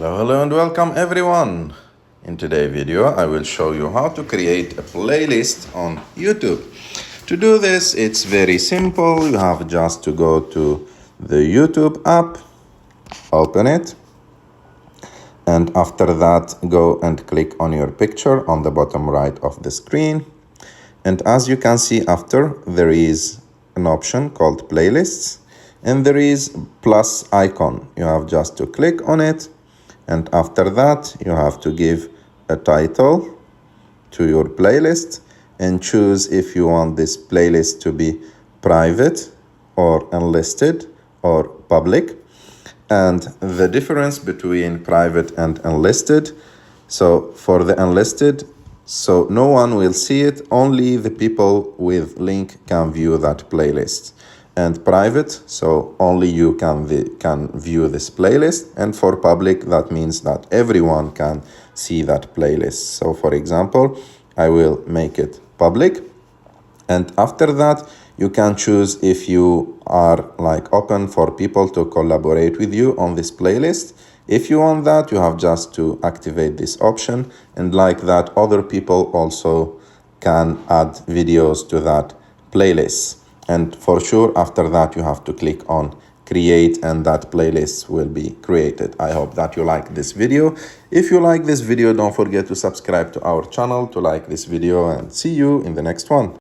Hello and welcome everyone. In today's video I will show you how to create a playlist on YouTube. To do this it's very simple. You have just to go to the YouTube app, open it, and after that go and click on your picture on the bottom right of the screen. And as you can see, after there is an option called playlists and there is plus icon. You have just to click on it, and after that you have to give a title to your playlist and choose if you want this playlist to be private or unlisted or public, and the difference between private and unlisted. So for the unlisted, so no one will see it, only the people with link can view that playlist. And private, so only you can view this playlist. And for public, that means that everyone can see that playlist. So for example, I will make it public, and after that you can choose if you are open for people to collaborate with you on this playlist. If you want that, you have just to activate this option, and like that other people also can add videos to that playlist. And for sure after that you have to click on create and that playlist will be created. I hope that you like this video. If you like this video, don't forget to subscribe to our channel, to like this video, and see you in the next one.